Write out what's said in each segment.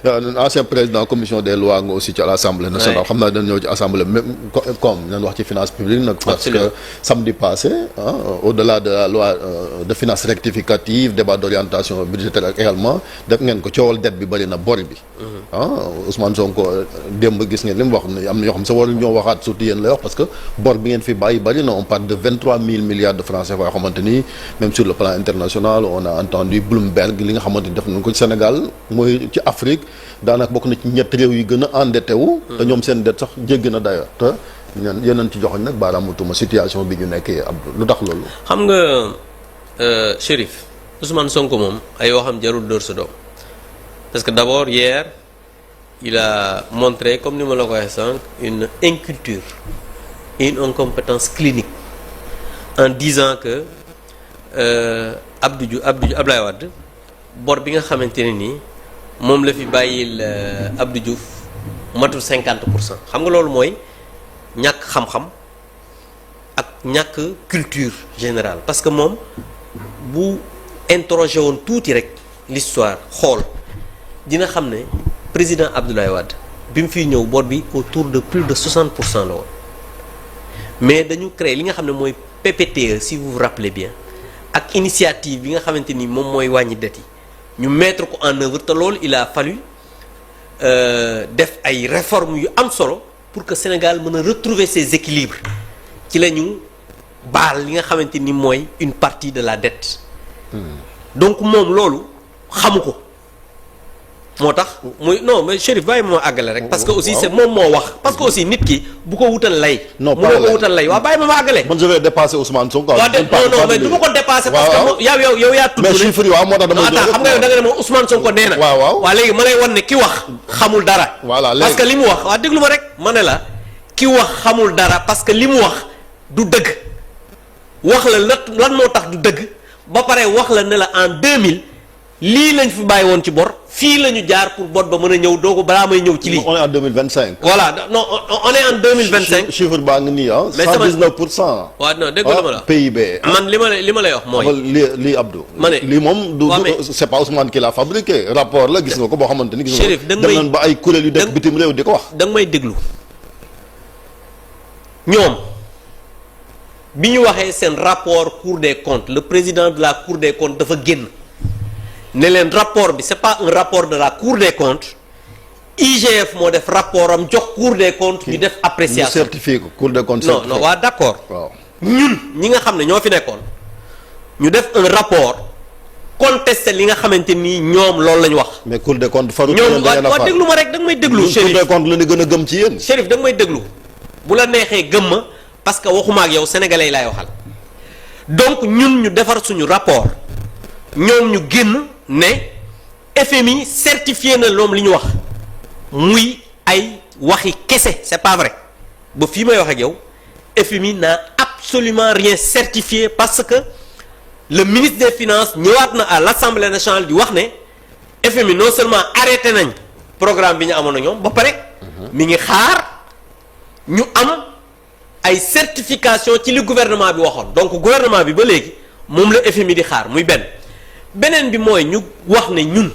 ancien président commission des lois nga aussi ci l'Assemblée nationale. xam naa dañu ñëw ci assemblée même comme nañ wax ci finance publique nag. parce que samedi passé au-delà de la loi de finances rectificative débat d'orientation budgétaire ak également def ngeen ko coowal dette bi bëri na bor bi. Ousmane Sonko démb gis ngeen li mu wax am na ñoo xam sa waru ñoo waxaat surtout yéen lay wax parce que bor bi ngeen fi bàyyi bëri na on parle de 23 000 milliards de francs CFA yoo xamante ni même sur le plan international on a entendu Bloomberg li nga xamante ni def nañ ko ci Sénégal mooy ci Afrique daanaka bokk na ci ñett réew yi gën a endetté wu. te ñoom seen dette sax jéggi na d'ailleurs te yeneen ci joxoñ nag baaraamu tuuma situation bi ñu nekkee Abdou lu tax loolu. xam nga Chérif Ousmane Sonko moom ay waxam jarul dóor sa doom parce que d'abord hier il a montré comme ni ma la ko waxee sànq une inculture et une incompétence clinique en disant que Abdoulaye Wade bor bi nga xamante ne nii moom la fi bàyyil Abdou Diouf matul 50% xam nga loolu mooy ñàkk xam-xam ak ñàkk culture générale parce que moom bu interroger woon tuuti rek l'histoire xool dina xam ne président Abdoulaye Wade bi mu fiy ñëw bor bi autour de plus de 60% la woon mais dañu créer li nga xam ne mooy PPTE si vous vous rappelez bien ak initiative bi nga xamante ni moom mooy wàññi dette yi ñu mettre ko en œuvre te loolu il a fallu def ay réformes yu am solo pour que Sénégal mën a retrouver ses équilibres ci la ñu baal li nga xamante ni mooy une partie de la dette donc moom loolu xamu ko moo tax muy non mais Chérif bàyyi ma àggale rek parce que aussi c'est moom moo wax parce que aussi nit ki bu ko wutal lay non mu ko wutal lay waaw bàyyi ma àggale man je vais dépasser Ousmane Sonko. non mais du ma ko dépasser parce que yow yaa tudd mais chiffres yi waaw moo tax damay xam nga yow da nga ne moom Ousmane Sonko nee na waaw léegi ma lay wan ne ki wax xamul dara voilà parce que li mu wax waaw déglu ma rek ma ne la ki wax xamul dara parce que li mu wax du dëgg wax la lan moo tax du dëgg ba pare wax la ne la en 2000 lii lañ fi bàyyi woon ci bor fii la ñu jaar pour bor ba mën a ñëw doogu balaa may ñëw ci lii. on est en 2025. voilà non on est en 2025. chiffre baa ngi nii ah. mais sama 119%. waaw non dégg nga ma la PIB. man li ma lay wax mooy. lii Abdou. ma ne lii moom du c'est pas Ousmane qui l'a fabriqué rapport la gis nga ko boo xamante ni. gis nga ko dem nañ ba ay kuréel yu dëkk bitim réew di ko wax. da nga may déglu ñoom bi ñu waxee seen rapport Cour des comptes le président de la Cour des comptes dafa génn. ne leen rapport bi c'est pas un rapport de la Cour des comptes IGF moo def rapport am jox Cour des comptes ñu def appréciation ñu certifié ko Cour des comptes non waaw d'accord waaw ñun ñi nga xam ne ñoo fi nekkoon ñu def un rapport contesté li nga xamante ni ñoom loolu la ñu wax. mais Cour des comptes faru ñoom waaw déglu ma rek da nga may déglu Chérif Cour des comptes la ñu gën a gëm ci yéen Chérif da nga may déglu bu la neexee gëm ma parce que waxuma ak yow sénégalais yi laay waxal donc ñun ñu defar suñu rapport ñoom ñu génn ne FMI certifié na loom li ñu wax muy ay waxi kese c'est pas vrai ba fii may wax ak yow FMI n'a absolument rien certifié parce que le ministre des finances ñëwaat na à l'Assemblée nationale di wax ne FMI non seulement arrêté nañ programme bi ñu amoon na ñoom ba pare mi ngi xaar ñu am ay certification ci li gouvernement bi waxoon donc gouvernement bi ba léegi moom la FMI di xaar muy beneen bi mooy ñu wax ne ñun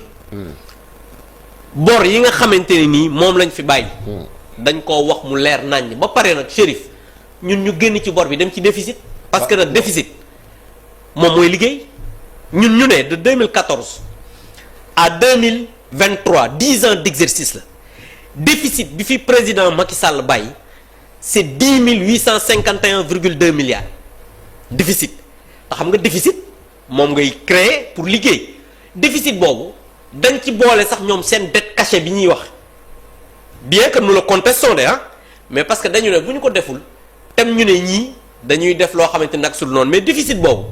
bor yi nga xamante ne nii moom lañ fi bàyyi dañ koo wax mu leer naññ ba pare nag Chérif ñun ñu génn ci bor bi dem ci déficit parce que nag déficit moom mooy liggéey ñun ñu ne de 2014 à 2023 10 ans d'exercice la déficit bi fi président Macky Sall bàyyi c'est 10 851,2 milliards déficit te xam nga déficit moom ngay créer pour liggéey déficit boobu dañ ci boole sax ñoom seen dette cachée bi ñuy wax bien que nous le contestons de mais parce que dañu ne bu ñu ko deful tam ñu ne ñii dañuy def loo xamante nag sul noonu mais déficit boobu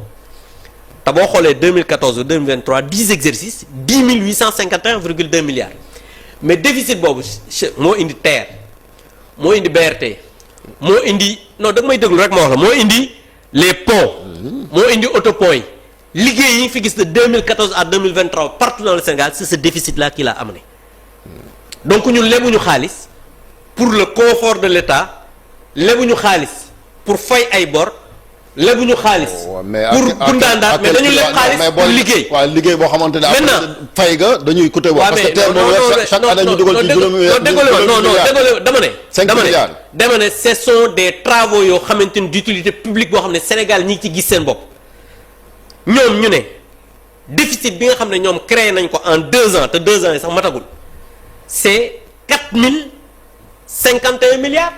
te boo xoolee 2014 ou 2023 10 exercices 10 851,2 milliards mais déficit boobu moo indi TER moo indi BRT moo indi non da nga may déglu rek ma wax la moo indi les ponts moo indi autopont yi liggéey yi fi gis de 2014 à 2023 partout dans le Sénégal c'est ce déficit là qui l'a amené donc ñun lebuñu xaalis pour le confort de l'État lebuñu xaalis pour fay ay bor lebuñu xaalis. mais pour gundaandaat mais dañu leb xaalis pour liggéey. waaw liggéey boo xamante ne. maintenant fay ga dañuy coûter boo. parce que teel moom chaque année ñu dugal ci juróomi dama ne. 5 milliards dama ne ce sont des travaux yoo xamante ni d'utilité publique boo xam ne Sénégal ñi ngi ci gis seen bopp ñoom ñu ne déficit bi nga xam ne ñoom créé nañ ko en 2 ans te 2 ans yi sax matagul c'est 4051 milliards.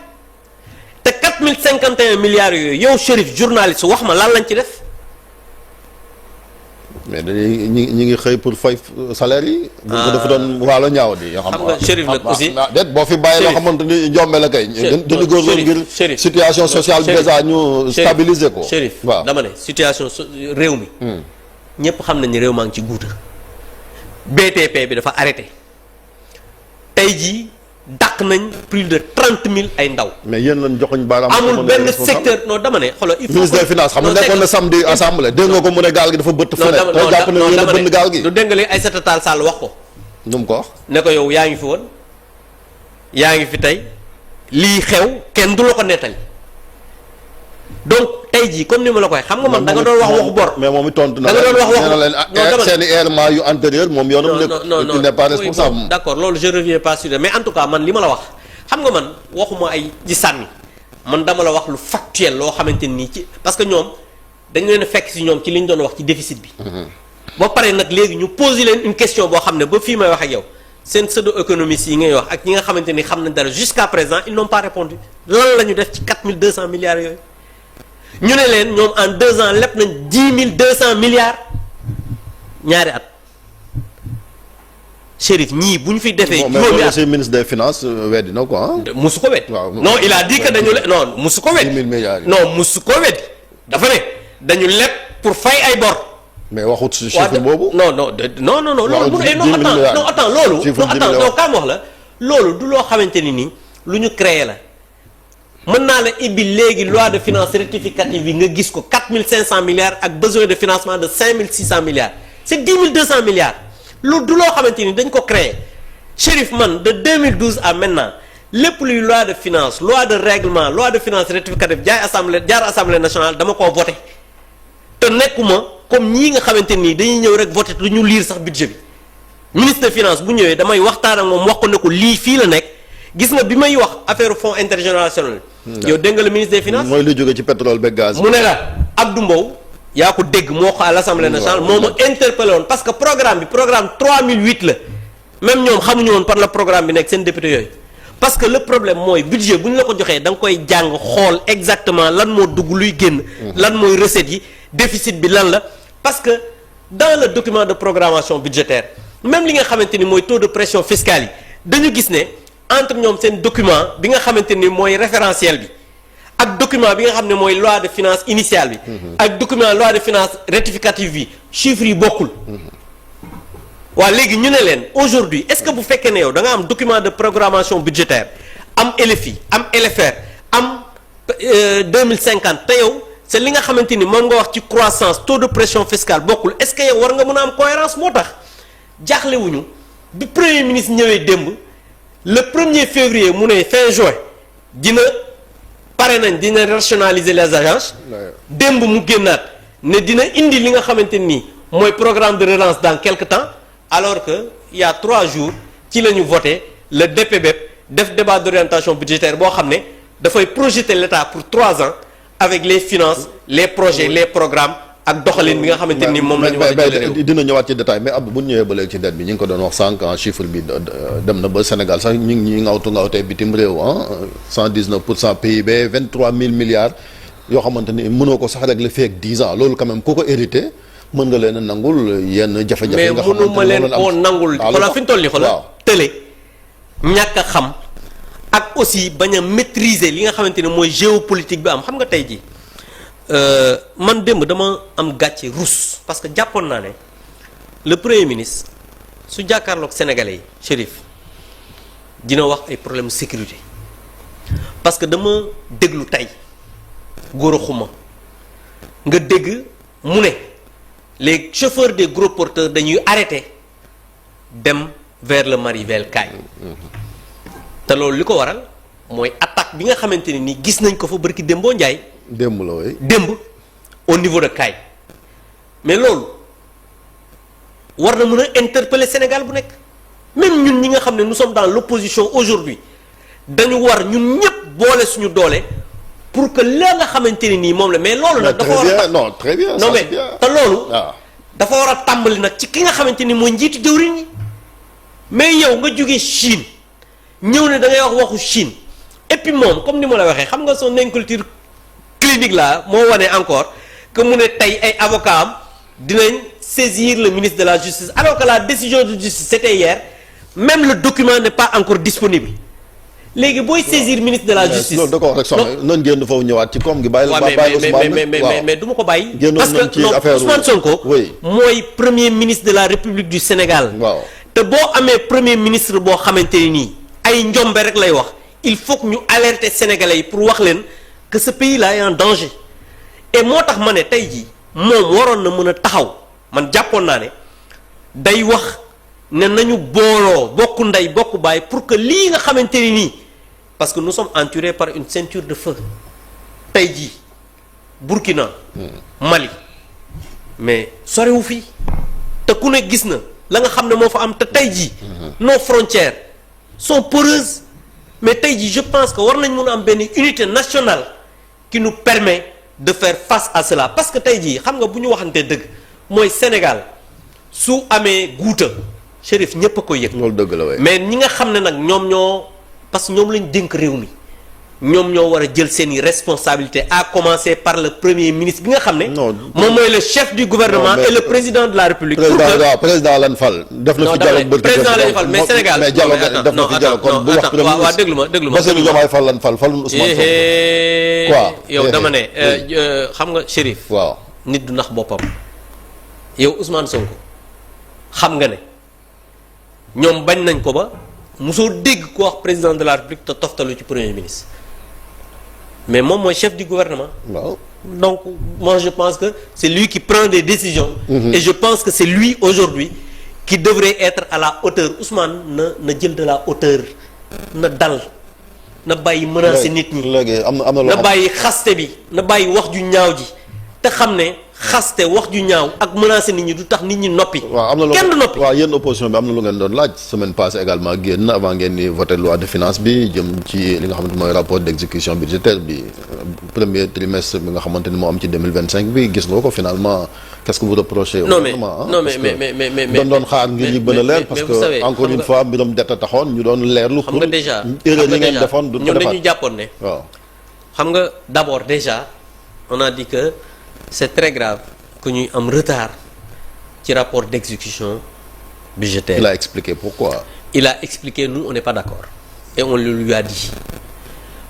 te 4051 milliards yooyu yow Chérif journaliste wax ma lan lañ ci def. mais dañuy ñi ngi xëy pour fay salaire yi. bu ko dafa doon waalo ñaaw di. xam nga Chérif nag aussi déet boo fi bàyyi loo xamante ni njombe la kay. dañu góorgóorlu ngir situation sociale déjà ñu stabiliser ko. Chérif waaw dama ne situation réew mi. ñëpp xam nañ ne réew maa ngi ci guuta BTP bi dafa arrêté tey jii. dàq nañ plus de 30 000 ay ndaw. mais yéen lañ joxuñ baaraam. amul benn secteur non dama ne xoolal. il faut ministre des finances xam nga nekkoon na samedi assemblée dégg nga ko mu ne gaal gi dafa bëtt. fu ne te jàpp na yéen a bënn gaal gi. du dégg nga léegi Aïssata Tall Sall wax ko. nu mu ko wax. ne ko yow yaa ngi fi woon yaa ngi fi tey lii xew kenn du la ko nettali donc tey jii comme ni ma la koy xam nga man da nga doon wax waxu bor. mais moom it tontu na da nga doon wax waxu nee na leen seen i errement yu antérieur moom yoonam nekk. il n'est pas responsable. d'accord loolu je reviens pas sur mais en tout cas man li ma la wax xam nga man waxuma ay ji sànni man dama la wax lu factuel loo xamante nii ci parce que ñoom dañu leen fekk si ñoom ci li ñu doon wax ci déficit bi. ba pare nag léegi ñu poser leen une question boo xam ne ba fii may wax ak yow seen pseudo-économistes yi ngay wax ak ñi nga xamante ni xam nañ dara jusqu'à présent ils n'ont pas répondu lan la ñu def ci 4200 milliards yooyu. ñu ne leen ñoom en 2 ans lépp nañ 10 200 milliards ñaari at Chérif ñii bu ñu fi defee. juróomi at mais ministre des finances weddi na ko ah. musu ko weddi. waaw non il a dit que dañu le non musu ko weddi. 10 000 milliards yi. non musu ko weddi dafa ne dañu leb pour fay ay bor. mais waxut si chiffre boobu. non loolu non attends loolu. non kaam wax la loolu du loo xamante ni nii lu ñu créé la. mën naa la ibbi léegi loi de finances rectificative bi nga gis ko 4500 milliards ak besoin de financement de 5600 milliards c'est 10 200 milliards lu du loo xamante ni dañ ko créer Chérif man de 2012 à maintenant lépp luy loi de finance loi de règlement loi de finances rectificative jaar assemblée nationale dama koo voté te nekkuma comme ñii nga xamante nii dañuy ñëw rek voté du ñu lire sax budget bi ministre des finances bu ñëwee damay waxtaan ak moom wax ko ne ko lii fii la nekk gis nga bi may wax affaire fonds intergénérationnel yow dégg nga le ministre des finances. mooy lu jóge ci pétrole beeg gaz. mu ne la Abdou Mbow yaa ko dégg moo ko à l'Assemblée nationale moo ma interpellé woon parce que programme 3008 la même ñoom xamuñu woon par le programme bi nekk seen député yooyu parce que le problème mooy budget bu ñu la ko joxee da nga koy jàng xool exactement lan moo dugg luy génn. lan mooy recettes yi déficit bi lan la parce que dans le document de programmation budgétaire même li nga xamante ni mooy taux de pression fiscale yi dañu gis ne. entre ñoom seen document bi nga xamante ni mooy référentiel bi ak document bi nga xam ne mooy loi de finance initiale bi ak document loi de finance rectificative bi chiffres yi bokkul waa léegi ñu ne leen aujourd'hui est-ce que bu fekkee ne yow da nga am document de programmation budgétaire am LFI am LFR am 2050 te yow c'est li nga xamante ni moom nga wax ci croissance taux de pression fiscale bokkul est-ce que yow war nga mën a am cohérence moo tax jaaxlewuñu bi premier ministre ñëwee démb le 1er février mu ne fin juin dina pare nañ dina rationaliser les agences démb mu génnaat ne dina indi li nga xamante nii mooy programme de relance dans quelque temps alors que il y a 3 jours ci la ñu voté le DPBEP def débat d'orientation budgétaire boo xam ne dafay projeter l'État pour 3 ans avec les finances les projets les programmes ak doxalin bi nga xamante ni moom la ñu war a jëlee réew dina ñëwaat ci détail mais Abdou bu ñu ñëwee ba léegi ci dette bi ñu ngi ko doon wax sànq chiffre bi dem na ba Sénégal sax ñu ngi ñuy ngawtee bitim réew 119% PIB 23 000 milliards yoo xamante ni mënoo ko sax régler fii ak 10 ans loolu quand même ku ko hérité mën nga leen a nangul yenn jafe-jafe yi nga xamante ni mais mënuma leen koo nangul xoolal fi ñu toll nii xoolal tële ñàkk a xam ak aussi bañ a maîtriser li nga xamante ni mooy géopolitique bi am xam nga tey jii man démb dama am gàcce rus parce que jàppoon naa ne le premier ministre su jàkkaarloog sénégalais yi Chérif dina wax ay problème sécurité parce que dama déglu tey góor a xuma nga dégg mu ne les chauffeurs des gros porteurs dañuy arrêter dem vers le Marivel Kaay te loolu li ko waral mooy attaque bi nga xamante ne ni gis nañ ko fa barki démboo Njaay démb la way démb au niveau de CAI mais loolu war na mën a interpeller Sénégal bu nekk même ñun ñi nga xam ne nous sommes dans l'opposition aujourd'hui dañu war ñun ñëpp boole suñu doole pour que la nga xamante ne nii moom la mais loolu nag dafa war a non très bien non mais te loolu dafa war a tàmbali nag ci ki nga xamante ni mooy njiitu jëwriñ ñi mais yow nga jógee Chine ñëw ne da ngay wax waxu Chine et puis moom comme ni ma la waxee xam nga son inculture clinique là moo wane encore que mu ne tey ay avocats am dinañ saisir le ministre de la justice alors que la décision de justice c'était hier même le document n'est pas encore disponible léegi booy saisir ministre de la justice loolu da ko wax rek soxna noonu génn foofu ñëwaat ci koom gi bàyyi mais du ma ko bàyyi parce que non Ousmane Sonko mooy premier ministre de la République du Sénégal waaw te boo amee premier ministre boo xamante ni nii ay njombe rek lay wax il faut que ñu alerter sénégalais yi pour wax leen que ce pays là est en danger et moo tax ma ne tey jii moom waroon na mën a taxaw man jàppoon naa ne day wax ne nañu booloo bokk ndey bokk baay pour que lii nga xamante ni nii parce que nous sommes entourés par une ceinture de feu tey jii Burkina Mali mais sorewu fii te ku ne gis na la nga xam ne moo fa am te tey jii nos frontières sont poreuses mais tey jii je pense que war nañ mën a am benn unité nationale qui nous permet de faire face à cela parce que tey jii xam nga bu ñu waxantee dëgg mooy Sénégal su amee guuta Chérif ñépp a koy yëg loolu dëgg la waaye mais ñi nga xam ne nag ñoom ñoo parce que ñoom lañ dénk réew mi ñoom ñoo war a jël seeni responsabilités à commencer par le premier ministre bi nga xam ne moom mooy le chef du gouvernement et le président de la République président lan fal def na fi dialogue président lañ fal mais Sénégal mais dialogue def na fi dialogue kon bu wax premier waaw déglu ma Bassirou Diomaye Faye lan fal falun Ousmane Sonko quoi yow dama ne xam nga Chérif waaw nit du nax boppam yow Ousmane Sonko xam nga ne ñoom bañ nañ ko ba mosoo dégg ko wax président de la République te toftalu ci premier ministre mais moom mooy chef du gouvernement waaw donc moi je pense que c'est lui qui prend des décisions et je pense que c'est lui aujourd'hui qui devrait être à la hauteur Ousmane na jël de la hauteur na dal na bàyyi menacer nit ñi léegi am na na bàyyi xaste bi na bàyyi wax ju ñaaw ji te xam ne xaste wax ju ñaaw ak menacer nit ñi du tax nit ñi noppi. waaw am na kenn du noppi. waaw yéen opposition bi am na lu ngeen doon laaj semaine passée également génn avant ngeen di voter loi de finance bi jëm ci li nga xamante mooy rapport d'exécution budgétaire bi premier trimestre bi nga xamante ni moo am ci 2025 bi gis nga ko finalement qu'est-ce que vous reprochez au gouvernement non mais doon xaar ngir yi gën a leer parce que encore une fois mbiram detta taxoon ñu doon leerlu xam nga déjà erreur yi ngeen defoon du ko defaat ñun dañu jàppoon ne waaw xam nga d'abord déjà on a dit que c'est très grave que ñuy am retard ci rapport d'exécution budgétaire. Il a expliqué pourquoi. Il a expliqué nous on n'est pas d'accord et on le lui a dit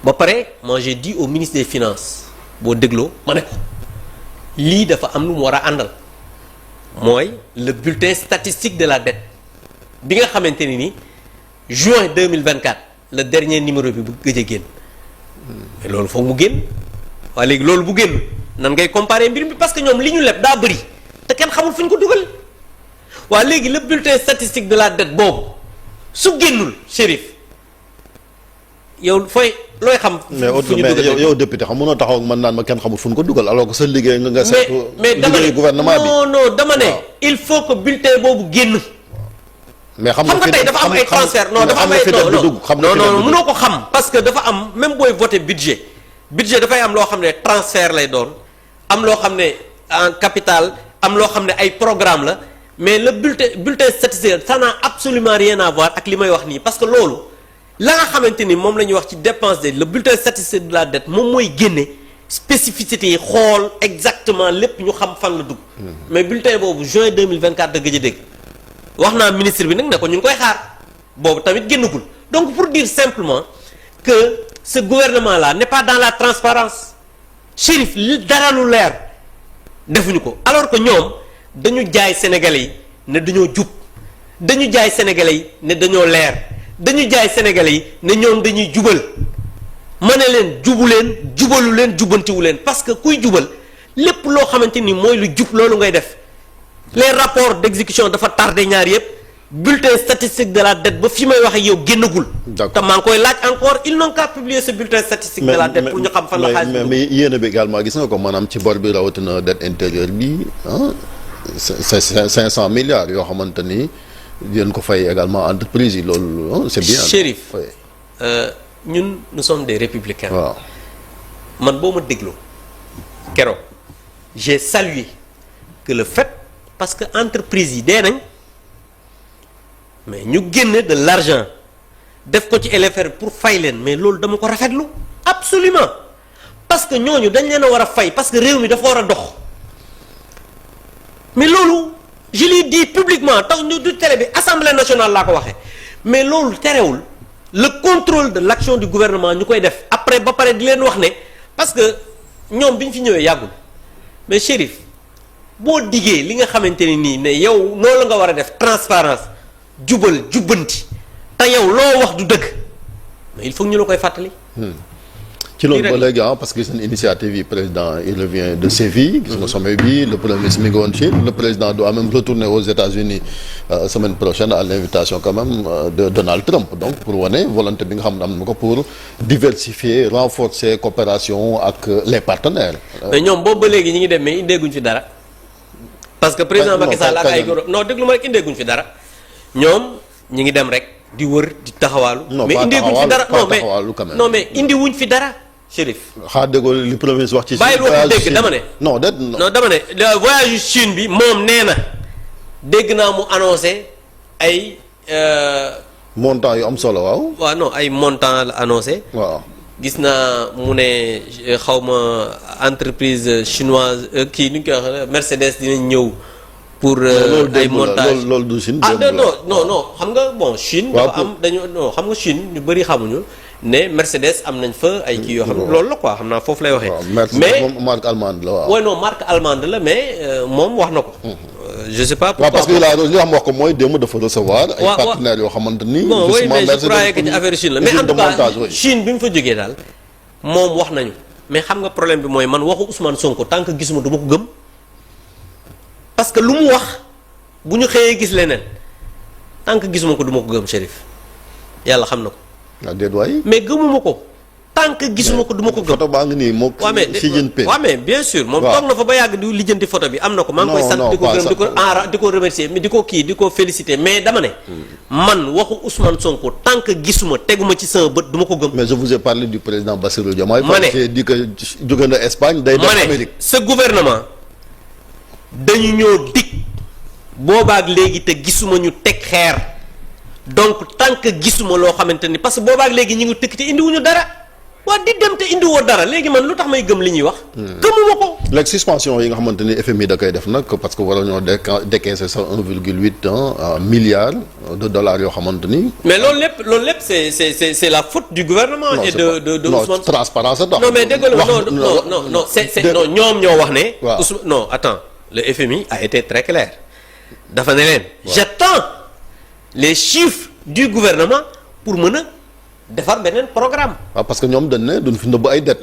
ba pare moi j'ai dit au ministre des finances boo dégloo ma ne ko lii dafa am lu mu war a àndal mooy le bulletin statistique de la dette bi nga xamante ni ni juin 2024 le dernier numéro bi bu gëj a génn mais loolu foog mu génn waaye léegi loolu bu génn nan ngay comparer mbir mi parce que ñoom li ñu leb daa bëri te kenn xamul fu ñu ko dugal waaye léegi le bulletin statistique de la dette boobu su génnul Chérif yow fooy looy xam. fu ñu dugal mais yow député xam mënoo taxaw ak man naan ma kenn xamul fu ñu ko dugal alors que sa liggéey nga seetu. mais dama ne gouvernement bi non dama ne. il faut que bulletin boobu génn. mais xam nga tey dafa am ay transfert non dafa am ay non mënoo ko xam. parce que dafa am même booy voter budget dafay am loo xam ne transfert lay doon am loo xam ne en capital am loo xam ne ay programme la mais le bulletin statistique ça n'a absolument rien à voir ak li may wax nii parce que loolu la nga xamante ni moom la ñuy wax ci dépense de le bulletin statistique de la dette moom mooy génne spécificité yi xool exactement lépp ñu xam fan la dugg. mais bulletin boobu juin 2024 da gëj a dégg wax naa ministre bi nag ne ko ñu ngi koy xaar boobu tamit génnagul donc pour dire simplement que ce gouvernement là n'est pas dans la transparence Chérif li dara lu leer defuñu ko alors que ñoom dañu jaay sénégalais yi ne dañoo jub dañu jaay sénégalais yi ne dañoo leer dañu jaay sénégalais yi ne ñoom dañuy jubal ma ne leen jubu leen jubalu leen jubantiwu leen parce que kuy jubal lépp loo xamante ni mooy lu jub loolu ngay def les rapports d'exécution dafa tardé ñaar yëpp bulletin statistique de la dette ba fi may wax ak yow génnagul. D'accord. te maa ngi koy laaj encore ils n'ont qu'à publier ce bulletin statistique de la dette pour ñu xam fan la xaalis mais yéen bi également gis nga ko maanaam ci bor bi rawatina dette intérieure bi ah c'est 500 milliards yoo xamante ni yéen ko fay également entreprise yi loolu c'est bien. Chérif oui. ñun nous sommes des républicains. waaw man boo ma dégloo keroog j'ai salué que le fait parce que entreprise yi dee nañ mais ñu génne de l'argent def ko ci LFR pour fay leen mais loolu dama ko rafetlu absolument parce que ñooñu dañ leen a war a fay parce que réew mi dafa war a dox mais loolu je l'ai dit publiquement tax ñu du télé bi assemblée nationale laa ko waxee mais loolu terewul le contrôle de l'action du gouvernement ñu koy def après ba pare di leen wax ne parce que ñoom bi ñu fi ñëwee yàggul mais Chérif boo diggee li nga xamante ne nii ne yow noonu la nga war a def transparence jubal jubbanti te yow loo wax du dëgg mais il faut ñu la koy fàttali. ci loolu ba léegi parce que seen initiative yi président il revient de Séville. gis nga sommet bi le premier ministre mi ngi woon Chine le président doit même retourner aux États-Unis semaine prochaine à l'invitation quand même de Donald Trump donc pour wane volonté bi nga xam ne am na ko pour diversifier renforcer coopération ak les partenaires. mais ñoom boobu ba léegi ñi ngi dem mais indeeguñ fi dara. parce que président Macky Sall ak ay góor non déglu ma rek indeeguñ fi dara ñoom ñi ngi dem rek di wër di taxawaalu. mais indeeguñ fi dara non mais indiwuñ fi dara. Chérif xaa déggoo li premier ministre wax ci. bàyyil wax dégg dama ne. non dama ne le voyage Chine bi moom nee na dégg naa mu annoncé ay. montant yu am solo waaw. waaw non ay montant la annoncé. waaw gis naa mu ne xawma entreprise chinoise kii nu ñu koy waxee Mercedes dinañ ñëw. pour ay montage loolu du Chine. non xam nga bon Chine. dafa am dañu non xam nga Chine ñu bëri xamuñu. ne Mercedes am nañ fa ay kii yoo xam ne loolu la quoi xam naa foofu lay waxee. mais marque allemande la waaw. ouais non marque allemande la mais moom wax na ko. je sais pas pourquoi. parce que li xam wax ko mooy démb dafa recevoir. ay partenaires yoo xamante ni. bon oui mais je croyais que ci affaire Chine la mais en tout cas Chine bi mu fa jógee daal moom wax nañu mais xam nga problème bi mooy man waxu Ousmane Sonko tant que gisuma du ma ko gëm parce que lu mu wax bu ñu xëyee gis leneen tant que gisuma ko du ma ko gëm Chérif yàlla xam na ko. mais gëmuma ko tant que gisuma ko du ma ko gëm. photo baa ngi nii moom. Xi Jinping waaw mais bien sûr. moom toog na fa ba yàgg di lijjanti photo bi am na ko. maa ngi koy sant di ko gërëm di ko remercier di ko kii di ko féliciter mais dama ne. man waxu Ousmane Sonko tant que gisuma teguma ci sama bët du ma ko gëm. mais je vous ai parlé du président Bassirou Diomaye. ma ne j'ai dit que jóge na Espagne day dem Amérique. ce gouvernement dañu ñoo dig boobaak léegi te gisuma ñu teg xeer. donc tant que gisuma loo xamante ni parce que boobaak léegi ñu ngi tëkk te indiwuñu dara waa di dem te indiwoo dara léegi man lu tax may gëm li ñuy wax. gëmuma ko. léegi suspension yi nga xamante ni FMI da koy def nag parce que war nañoo décaisser sa 1,8 milliard de dollars yoo xamante ni. mais loolu lépp c'est la faute du gouvernement. et de non Ousmane. transparence a tax. non mais dégg non c'est non ñoom ñoo wax ne. waaw non attends le FMI a été très clair dafa ne leen. j'attends les chiffres du gouvernement pour mën a defar beneen programme. waaw parce que ñoom dañ ne duñ fi nëbb ay dettes.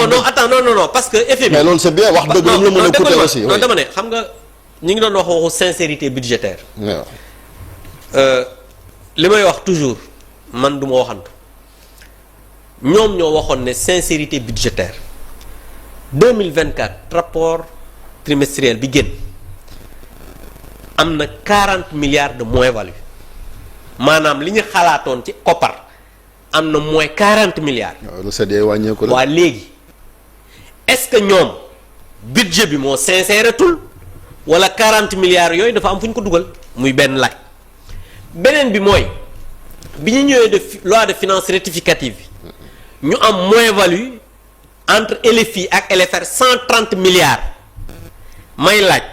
non attends non parce que FMI. mais loolu c'est bien wax dëgg lu mu la mën a coûter aussi. non dama ne xam nga ñu ngi doon wax waxu sincérité budgétaire. waaw. li may wax toujours man du ma waxantu ñoom ñoo waxoon ne sincérité budgétaire 2024 rapport trimestriel bi génn. am na 40 milliards de moins-value maanaam li ñu xalaatoon ci koppar am na moins 40 milliards. waaw recettes yi wàññeeku la. waa léegi est-ce que ñoom budget bi moo sincèretul wala 40 milliards yooyu dafa am fu ñu ko dugal muy benn laaj beneen bi mooy bi ñu ñëwee de loi de finances rectificative bi ñu am moins-value entre LFI ak LFR 130 milliards may laaj.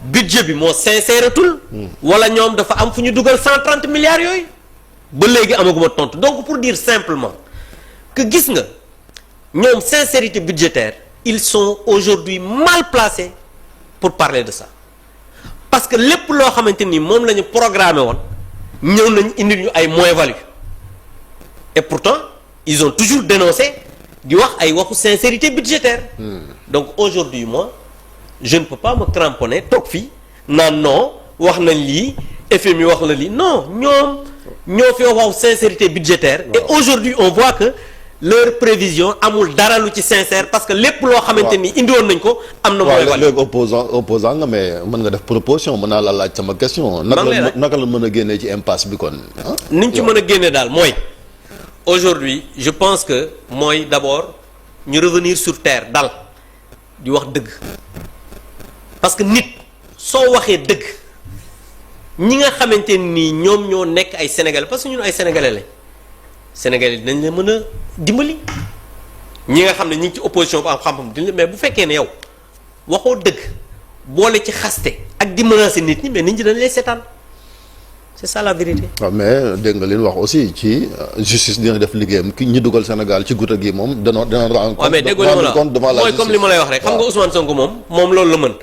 budget bi moo sincèretul wala ñoom dafa am fu ñu dugal 130 milliards yooyu ba léegi amaguma tontu donc pour dire simplement que gis nga ñoom sincérité budgétaire ils sont aujourd'hui mal placés pour parler de ça parce que lépp loo xamante ni moom la ñu programmé woon ñëw nañ indil ñu ay moins-value et pourtant ils ont toujours dénoncé di wax ay waxu sincérité budgétaire donc aujourd'hui moi je ne peux pas me cramponner toog fii naan non wax nañ lii FMI wax na lii non ñoo fi wax sincérité budgétaire. et aujourd'hui on voit que leur prévision amul dara lu ci sincère parce que lépp loo xamante ni indiwoon nañ ko am na mooy léegi opposant nga mais mën nga def proposition mën naa la laaj sama question naka la mën a génnee ci impasse bi kon ni ñu ci mën a génne daal mooy aujourd'hui je pense que mooy d'abord ñu revenir sur terre dal di wax dëgg parce que nit soo waxee dëgg ñi nga xamante nii ñoom ñoo nekk ay sénégalais parce que ñun ay sénégalais lañ sénégalais dinañ la mën a dimbali ñi nga xam ne ñi ngi ci opposition bu am xam-xam dinañ mais bu fekkee ne yow waxoo dëgg boole ci xaste ak di menacer nit ñi mais nit ñi dañ lay seetaan c'est ça la vérité. waaw mais dégg nga li ñu wax aussi ci justice dina def liggéeyam ki ñi dugal Sénégal ci guuta gi moom dana rendre compte. mais déggoo li ma la wax mooy comme li ma lay wax rek xam nga Ousmane Sonko moom loolu la mën.